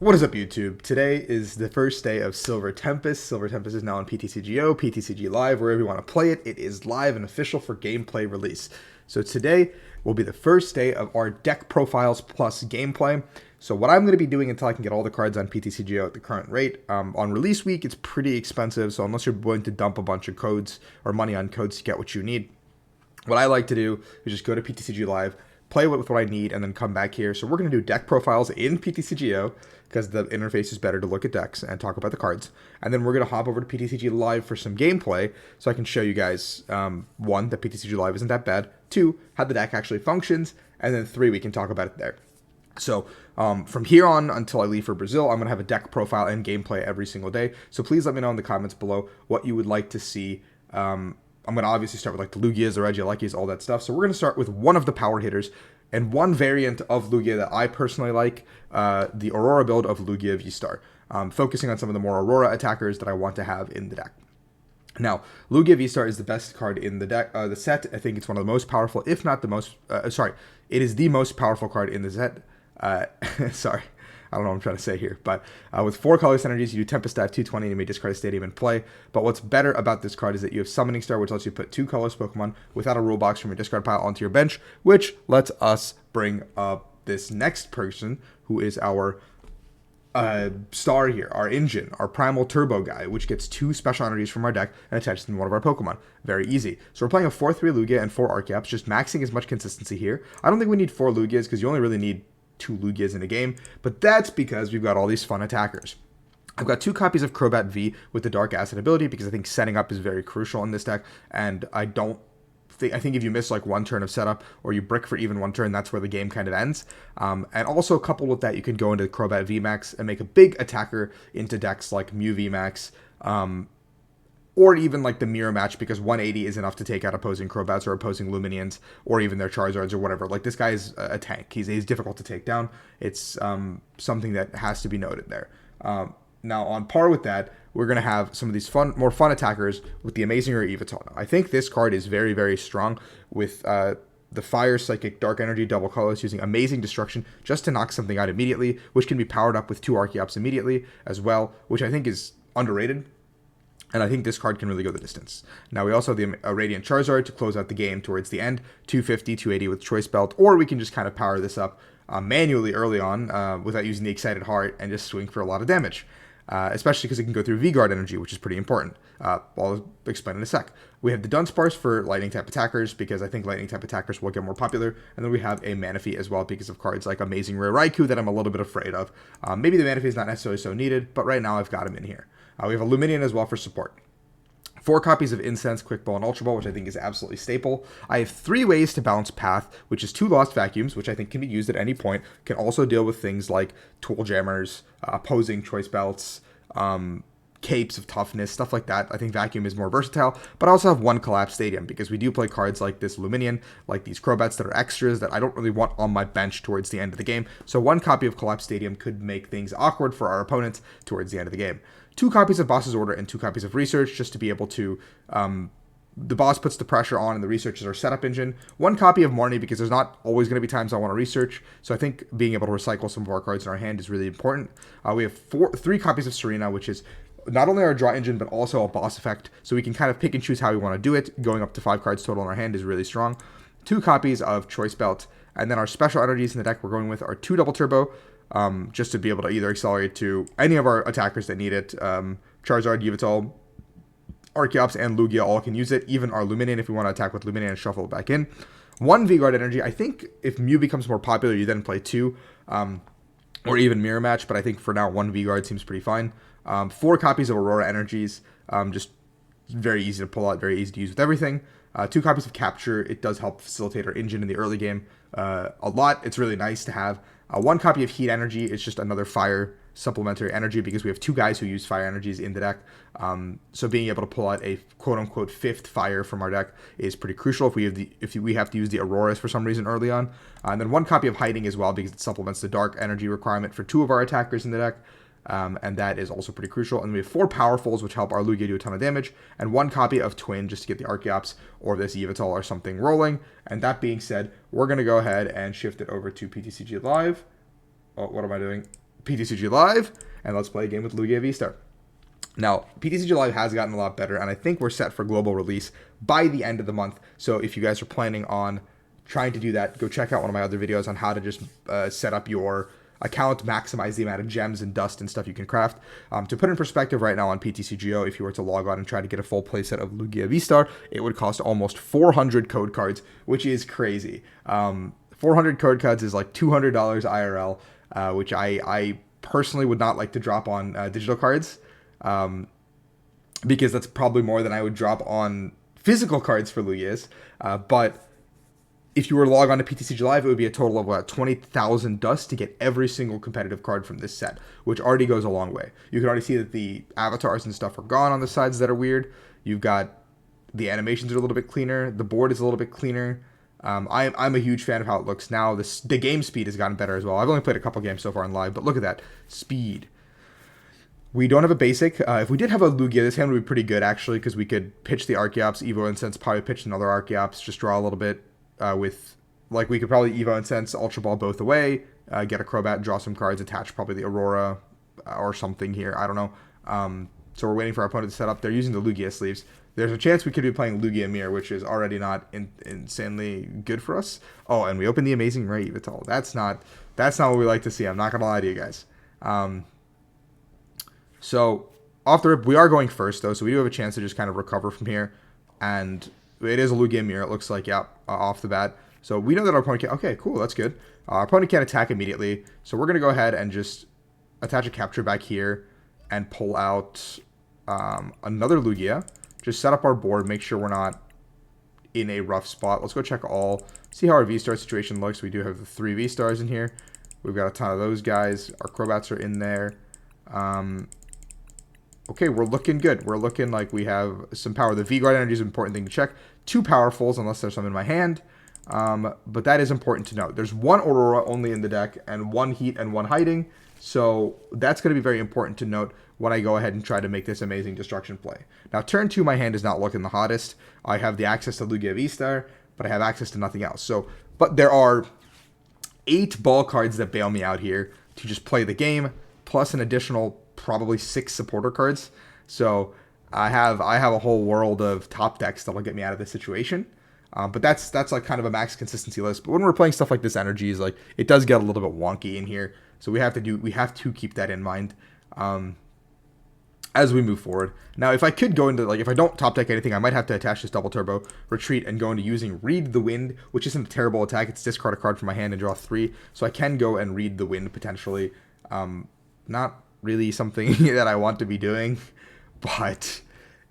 What is up, YouTube? Today is the first day of Silver Tempest. Silver Tempest is now on PTCGO, PTCG Live, wherever you want to play it. It is live and official for gameplay release. So today will be the first day of our deck profiles plus gameplay. So what I'm going to be doing until I can get all the cards on PTCGO at the current rate, on release week, it's pretty expensive. So unless you're willing to dump a bunch of codes or money on codes to get what you need, what I like to do is just go to PTCG Live, play with what I need, and then come back here. So we're going to do deck profiles in PTCGO because the interface is better to look at decks and talk about the cards. And then we're going to hop over to PTCG Live for some gameplay so I can show you guys, one, that PTCG Live isn't that bad, two, how the deck actually functions, and then three, we can talk about it there. So from here on until I leave for Brazil, I'm going to have a deck profile and gameplay every single day. So please let me know in the comments below what you would like to see. I'm going to obviously start with like the Lugias, the Reddy, LAKEYs, all that stuff. So we're going to start with one of the power hitters and one variant of Lugia that I personally like, the Aurora build of Lugia VSTAR, focusing on some of the more Aurora attackers that I want to have in the deck. Now, Lugia VSTAR is the best card in the deck, the set. I think it's one of the most powerful, if not the most, it is the most powerful card in the set. Sorry, I don't know what I'm trying to say here, but with 4 colorless energies, you do Tempest at 220 and you may discard a stadium and play. But what's better about this card is that you have Summoning Star, which lets you put 2 colorless Pokemon without a rule box from your discard pile onto your bench, which lets us bring up this next person, who is our star here, our engine, our primal turbo guy, which gets 2 special energies from our deck and attaches them to one of our Pokemon. Very easy. So we're playing a 4-3 Lugia and 4 Archeops, just maxing as much consistency here. I don't think we need 4 Lugias because you only really need 2 Lugias in a game, but that's because we've got all these fun attackers. I've got 2 copies of Crobat V with the Dark Acid ability because I think setting up is very crucial in this deck, and I think if you miss like 1 turn of setup or you brick for even 1 turn, that's where the game kind of ends. And also coupled with that, you can go into Crobat VMAX and make a big attacker into decks like Mew VMAX, or even like the mirror match, because 180 is enough to take out opposing Crobats or opposing Luminions or even their Charizards or whatever. Like, this guy is a tank. He's difficult to take down. It's something that has to be noted there. Now, on par with that, we're going to have some of these more fun attackers with the Amazing Rare Yveltal. I think this card is very, very strong with the Fire, Psychic, Dark Energy, double colors, using Amazing Destruction just to knock something out immediately, which can be powered up with 2 Archeops immediately as well, which I think is underrated. And I think this card can really go the distance. Now, we also have the Radiant Charizard to close out the game towards the end. 250, 280 with Choice Belt. Or we can just kind of power this up manually early on without using the Excited Heart and just swing for a lot of damage. Especially because it can go through V-Guard energy, which is pretty important. I'll explain in a sec. We have the Dunsparce for Lightning-type attackers, because I think Lightning-type attackers will get more popular. And then we have a Manaphy as well, because of cards like Amazing Rare Raikou that I'm a little bit afraid of. Maybe the Manaphy is not necessarily so needed, but right now I've got him in here. We have a Luminion as well for support. 4 copies of Incense, Quick Ball, and Ultra Ball, which I think is absolutely staple. I have 3 ways to balance Path, which is 2 Lost Vacuums, which I think can be used at any point. Can also deal with things like Tool Jammers, opposing Choice Belts, Capes of Toughness, stuff like that. I think Vacuum is more versatile, but I also have 1 Collapse Stadium, because we do play cards like this Luminion, like these Crobats that are extras that I don't really want on my bench towards the end of the game. So 1 copy of Collapse Stadium could make things awkward for our opponents towards the end of the game. 2 copies of Boss's Order and 2 copies of Research, just to be able to, the boss puts the pressure on and the research is our setup engine. 1 copy of Marnie, because there's not always going to be times I want to research, so I think being able to recycle some of our cards in our hand is really important. We have 3 copies of Serena, which is not only our draw engine, but also a boss effect, so we can kind of pick and choose how we want to do it. Going up to 5 cards total in our hand is really strong. 2 copies of Choice Belt, and then our special energies in the deck we're going with are 2 Double Turbo, just to be able to either accelerate to any of our attackers that need it. Charizard, Yveltal, Archeops, and Lugia all can use it. Even our Luminion, if we want to attack with Luminion and shuffle it back in. 1 V-Guard energy. I think if Mew becomes more popular, you then play 2, or even Mirror Match, but I think for now 1 V-Guard seems pretty fine. 4 copies of Aurora energies, just very easy to pull out, very easy to use with everything. 2 copies of Capture. It does help facilitate our engine in the early game a lot. It's really nice to have. 1 copy of Heat Energy. It's just another fire supplementary energy, because we have 2 guys who use fire energies in the deck. So being able to pull out a quote-unquote 5th fire from our deck is pretty crucial if we have to use the Auroras for some reason early on. And then 1 copy of Hiding as well, because it supplements the dark energy requirement for 2 of our attackers in the deck. And that is also pretty crucial. And we have 4 Powerfuls, which help our Lugia do a ton of damage, and 1 copy of Twin, just to get the Archeops or this Yveltal or something rolling. And that being said, we're going to go ahead and shift it over to PTCG Live. Oh, what am I doing? PTCG Live, and let's play a game with Lugia VSTAR. Now, PTCG Live has gotten a lot better, and I think we're set for global release by the end of the month. So if you guys are planning on trying to do that, go check out one of my other videos on how to just set up your account, maximize the amount of gems and dust and stuff you can craft. To put in perspective right now on PTCGO, if you were to log on and try to get a full playset of Lugia VSTAR, it would cost almost 400 code cards, which is crazy. 400 code cards is like $200 IRL, which I personally would not like to drop on digital cards, because that's probably more than I would drop on physical cards for Lugias. But if you were to log on to PTCG Live, it would be a total of about 20,000 dust to get every single competitive card from this set, which already goes a long way. You can already see that the avatars and stuff are gone on the sides that are weird. You've got the animations are a little bit cleaner. The board is a little bit cleaner. I'm a huge fan of how it looks now. The game speed has gotten better as well. I've only played a couple games so far in live, but look at that speed. We don't have a basic. If we did have a Lugia, this hand would be pretty good actually, because we could pitch the Archeops, Evo Incense, probably pitch another Archeops, just draw a little bit. With, like, we could probably Evo Incense, Ultra Ball both away, get a Crobat, draw some cards, attach probably the Aurora or something here. I don't know. So we're waiting for our opponent to set up. They're using the Lugia sleeves. There's a chance we could be playing Lugia Mirror, which is already not insanely good for us. Oh, and we opened the Amazing Ray Evital. That's not what we like to see. I'm not going to lie to you guys. So off the rip, we are going first, though, so we do have a chance to just kind of recover from here. And it is a Lugia Mirror, it looks like, yeah, off the bat. So we know that our opponent can... Okay, cool, that's good. Our opponent can't attack immediately, so we're going to go ahead and just attach a capture back here and pull out another Lugia. Just set up our board, make sure we're not in a rough spot. Let's go check all, see how our V-Star situation looks. We do have the 3 V-Stars in here. We've got a ton of those guys. Our Crobats are in there. Okay, we're looking good. We're looking like we have some power. The V-Guard energy is an important thing to check. 2 Powerfuls, unless there's some in my hand. But that is important to note. There's 1 Aurora only in the deck, and 1 Heat and 1 Hiding. So that's going to be very important to note when I go ahead and try to make this amazing destruction play. Now, turn 2, my hand is not looking the hottest. I have the access to Lugia VSTAR, but I have access to nothing else. So, but there are 8 ball cards that bail me out here to just play the game, plus an additional probably 6 supporter cards. So I have a whole world of top decks that'll get me out of this situation. But that's like kind of a max consistency list. But when we're playing stuff like this, energies, like, it does get a little bit wonky in here. So we have to keep that in mind as we move forward. Now, if I could go into, like, if I don't top deck anything, I might have to attach this double turbo, retreat, and go into using Read the Wind, which isn't a terrible attack. It's discard a card from my hand and draw 3. So I can go and Read the Wind potentially. Not really something that I want to be doing, but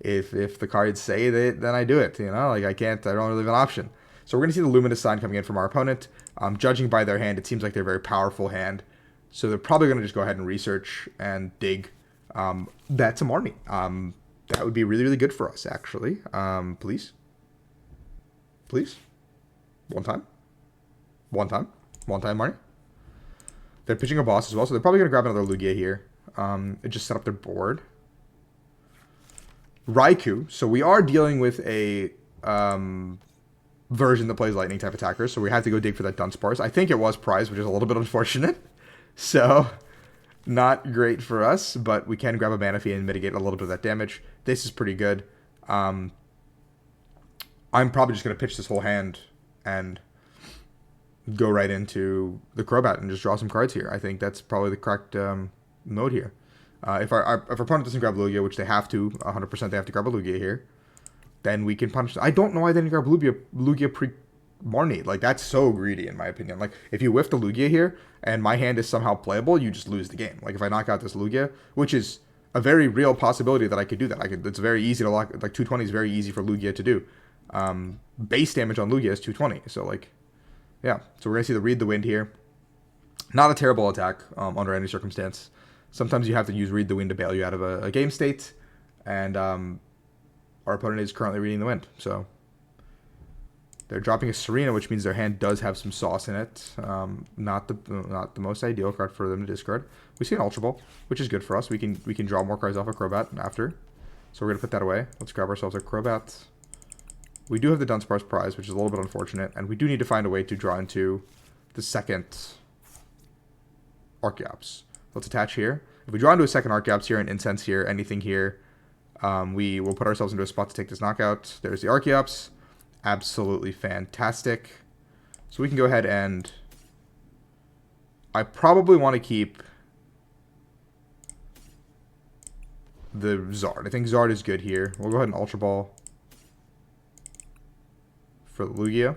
if the cards say that, then I do it. You know, like, I don't really have an option. So we're gonna see the Luminous sign coming in from our opponent. Judging by their hand, it seems like they're a very powerful hand. So they're probably gonna just go ahead and research and dig. That's a Marnie. That would be really, really good for us, actually. Please. Please. One time, Marnie. They're pitching a boss as well, so they're probably gonna grab another Lugia here. Just set up their board. Raikou. So we are dealing with a version that plays lightning type attackers, so we have to go dig for that Dunsparce. I think it was prized, which is a little bit unfortunate. So not great for us, but we can grab a Manaphy and mitigate a little bit of that damage. This is pretty good. I'm probably just going to pitch this whole hand and go right into the Crobat and just draw some cards here. I think that's probably the correct mode here. If our opponent doesn't grab Lugia, which they have to, 100% they have to grab a Lugia here, then we can punish. I don't know why they didn't grab Lugia pre-Marnie. Like, that's so greedy in my opinion. Like, if you whiff the Lugia here and my hand is somehow playable, you just lose the game. Like, if I knock out this Lugia, which is a very real possibility that I could do that. It's very easy to lock. Like, 220 is very easy for Lugia to do. Base damage on Lugia is 220. So, like, yeah. So we're gonna see the Read the Wind here. Not a terrible attack under any circumstance. Sometimes you have to use Read the Wind to bail you out of a game state, and our opponent is currently reading the wind. So they're dropping a Serena, which means their hand does have some sauce in it. Not the most ideal card for them to discard. We see an Ultra Ball, which is good for us. We can draw more cards off a Crobat after. So we're gonna put that away. Let's grab ourselves a Crobat. We do have the Dunsparce prize, which is a little bit unfortunate, and we do need to find a way to draw into the second Archeops. Let's attach here. If we draw into a second Archeops here, an Incense here, anything here, we will put ourselves into a spot to take this knockout. There's the Archeops. Absolutely fantastic. So we can go ahead and... I probably want to keep the Zard. I think Zard is good here. We'll go ahead and Ultra Ball for the Lugia.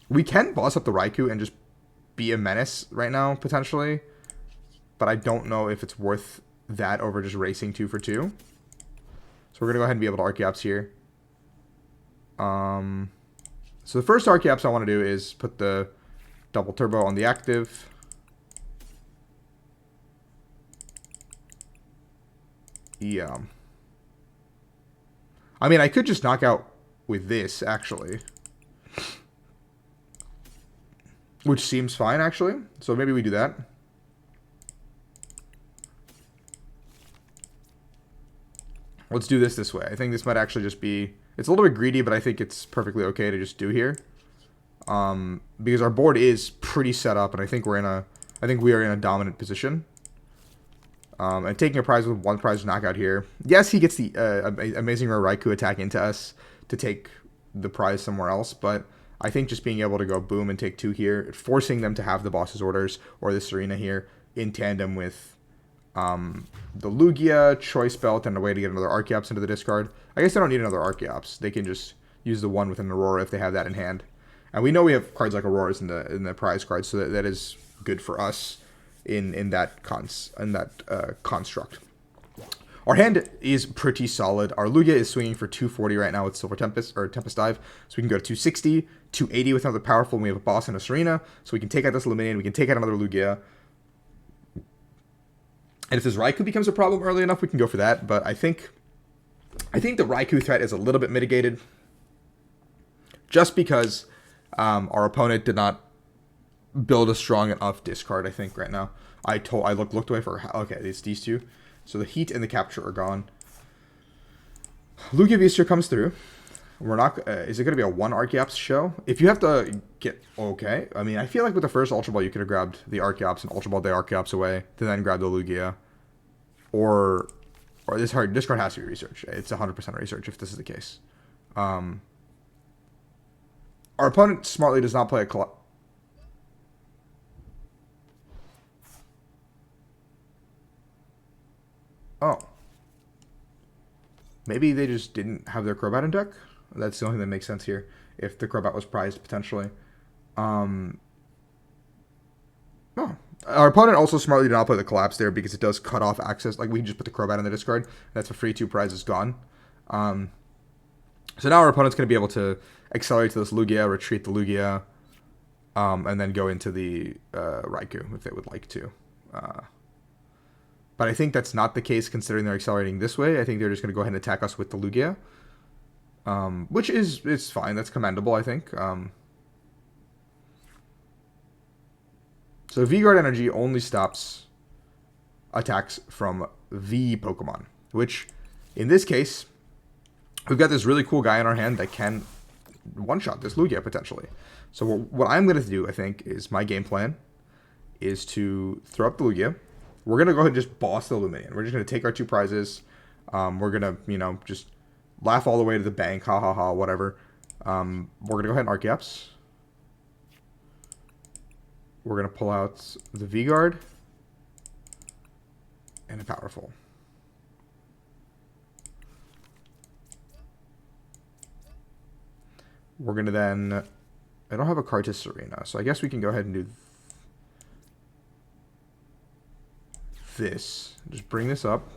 We can boss up the Raikou and just be a menace right now, potentially. But I don't know if it's worth that over just racing 2 for 2. So we're going to go ahead and be able to Archeops here. So the first Archeops I want to do is put the double turbo on the active. Yeah. I mean, I could just knock out with this, actually. Which seems fine, actually. So maybe we do that. Let's do this way. I think this might actually just be... It's a little bit greedy, but I think it's perfectly okay to just do here. Because our board is pretty set up, and I think we are in a dominant position. And taking a prize with one prize knockout here. Yes, he gets the amazing rare Raikou attack into us to take the prize somewhere else, but I think just being able to go boom and take 2 here, forcing them to have the boss's orders or the Serena here in tandem with the Lugia, Choice Belt, and a way to get another Archeops into the discard. I guess they don't need another Archeops. They can just use the one with an Aurora if they have that in hand. And we know we have cards like Auroras in the prize cards, so that is good for us in that construct. Our hand is pretty solid. Our Lugia is swinging for 240 right now with Silver Tempest, or Tempest Dive. So we can go to 260, 280 with another powerful, and we have a boss and a Serena. So we can take out this Luminian, we can take out another Lugia. And if this Raikou becomes a problem early enough, we can go for that. But I think the Raikou threat is a little bit mitigated. Just because our opponent did not build a strong enough discard, I think, right now. I looked away for... Okay, it's these two. So the heat and the capture are gone. Lugia VSTAR comes through. We're not... is it going to be a 1 Archeops show? If you have to get... Okay. I mean, I feel like with the first Ultra Ball, you could have grabbed the Archeops and Ultra Ball the Archeops away, to then grab the Lugia. Or this card has to be research. It's 100% research if this is the case. Our opponent smartly does not play a... Oh. Maybe they just didn't have their Crobat in deck? That's the only thing that makes sense here. If the Crobat was prized, potentially. Oh. Our opponent also smartly did not play the Collapse there because it does cut off access. Like, we can just put the Crobat in the discard. That's a free 2 prizes gone. So now our opponent's going to be able to accelerate to this Lugia, retreat the Lugia, and then go into the Raikou if they would like to. But I think that's not the case considering they're accelerating this way. I think they're just going to go ahead and attack us with the Lugia. Which is fine. That's commendable, I think. So V-Guard Energy only stops attacks from the Pokemon. Which, in this case, we've got this really cool guy in our hand that can one-shot this Lugia, potentially. So what I'm going to do, I think, is my game plan is to throw up the Lugia. We're going to go ahead and just boss the Luminian. We're just going to take our 2 prizes. We're going to, just laugh all the way to the bank. Ha ha ha, whatever. We're going to go ahead and Archeops. We're going to pull out the V-Guard. And a Powerful. We're going to then... I don't have a card to Serena, so I guess we can go ahead and do this. Just bring this up.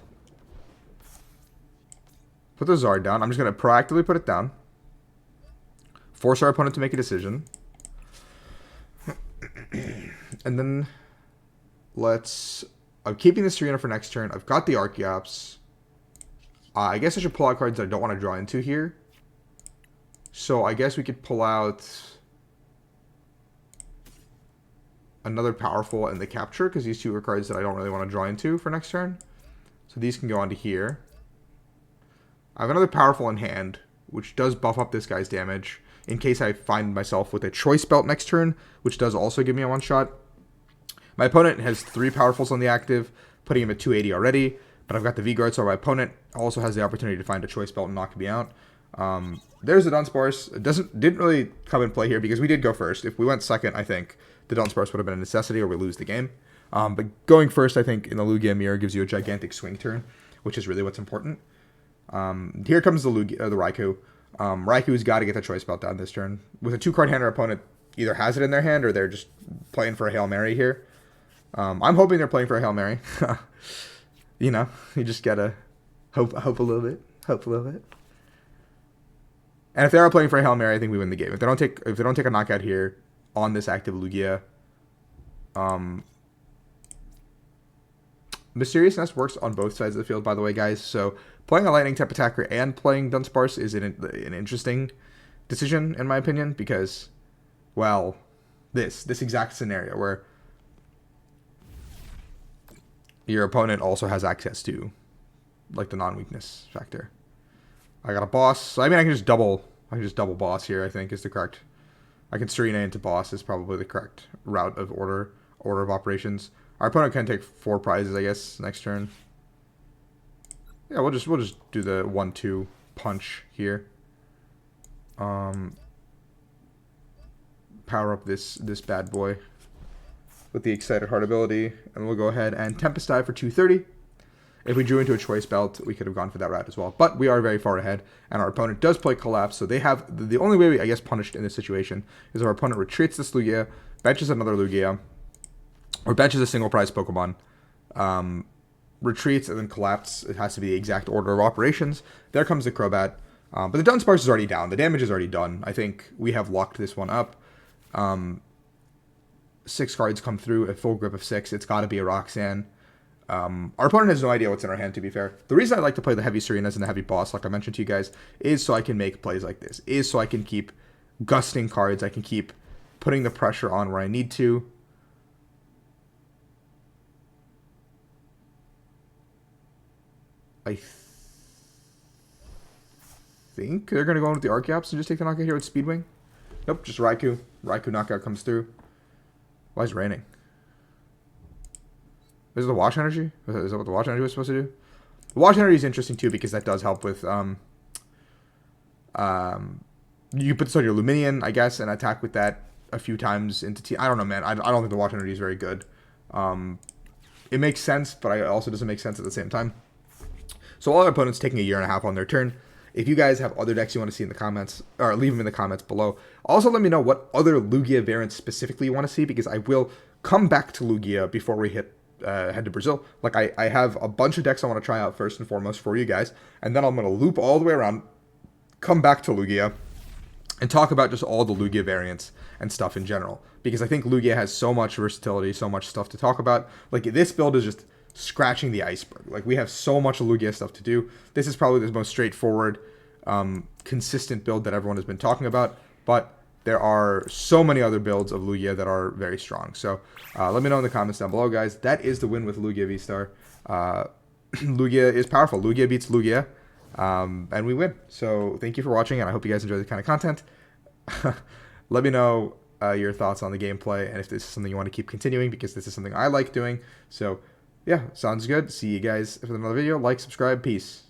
Put the Zard down. I'm just going to proactively put it down. Force our opponent to make a decision. And then I'm keeping the Serena for next turn. I've got the Archeops. I guess I should pull out cards that I don't want to draw into here. So I guess we could pull out another Powerful and the Capture, because these 2 are cards that I don't really want to draw into for next turn. So these can go onto here. I have another Powerful in hand, which does buff up this guy's damage, in case I find myself with a Choice Belt next turn, which does also give me a one-shot. My opponent has 3 powerfuls on the active, putting him at 280 already, but I've got the V-Guard, so my opponent also has the opportunity to find a choice belt and knock me out. There's the Dunsparce. It didn't really come in play here because we did go first. If we went second, I think the Dunsparce would have been a necessity or we lose the game. But going first, I think, in the Lugia mirror gives you a gigantic swing turn, which is really what's important. Here comes the Raikou. Raikou's got to get the choice belt down this turn. With a 2-card hand, our opponent either has it in their hand or they're just playing for a Hail Mary here. I'm hoping they're playing for a Hail Mary. You know, you just gotta hope a little bit. Hope a little bit. And if they are playing for a Hail Mary, I think we win the game. If they don't take a knockout here on this active Lugia, Mysterious Nest works on both sides of the field, by the way, guys. So playing a Lightning type attacker and playing Dunsparce is an interesting decision, in my opinion, because, well, this exact scenario where your opponent also has access to, like, the non-weakness factor. I got a boss. So, I mean, I can just double boss here, I think, is the correct. I can Serena into boss is probably the correct route of order of operations. Our opponent can take 4 prizes, I guess, next turn. Yeah, we'll just do the 1-2 punch here. Power up this bad boy with the Excited Heart ability, and we'll go ahead and Tempest dive for 230. If we drew into a choice belt, we could have gone for that route as well. But we are very far ahead, and our opponent does play Collapse, so they have... The only way we, I guess, punished in this situation is our opponent retreats this Lugia, benches another Lugia, or benches a single prize Pokemon, retreats, and then Collapse. It has to be the exact order of operations. There comes the Crobat. But the Dunsparce is already down. The damage is already done. I think we have locked this one up. 6 cards come through, a full grip of 6. It's got to be a Roxanne. Our opponent has no idea what's in our hand, to be fair. The reason I like to play the heavy Serenas and the heavy boss, like I mentioned to you guys, is so I can make plays like this. Is so I can keep gusting cards. I can keep putting the pressure on where I need to. I think they're going to go in with the Archeops and just take the knockout here with Speedwing. Nope, just Raikou. Raikou knockout comes through. Why is it raining? Is it the Wash Energy? Is that what the Wash Energy was supposed to do? The Wash Energy is interesting too because that does help with... you put this on your Luminion, I guess, and attack with that a few times into T. I don't know, man. I don't think the Wash Energy is very good. It makes sense, but it also doesn't make sense at the same time. So all our opponents taking a year and a half on their turn. If you guys have other decks you want to see in the comments, or leave them in the comments below. Also, let me know what other Lugia variants specifically you want to see, because I will come back to Lugia before we head to Brazil. Like, I have a bunch of decks I want to try out first and foremost for you guys, and then I'm going to loop all the way around, come back to Lugia, and talk about just all the Lugia variants and stuff in general. Because I think Lugia has so much versatility, so much stuff to talk about. Like, this build is just scratching the iceberg. Like, we have so much Lugia stuff to do. This is probably the most straightforward, consistent build that everyone has been talking about, but there are so many other builds of Lugia that are very strong. So let me know in the comments down below, guys. That is the win with Lugia VSTAR. Lugia is powerful. Lugia beats Lugia, and we win. So thank you for watching, and I hope you guys enjoy this kind of content. Let me know your thoughts on the gameplay, and if this is something you want to keep continuing, because this is something I like doing. So yeah, sounds good. See you guys for another video. Like, subscribe, peace.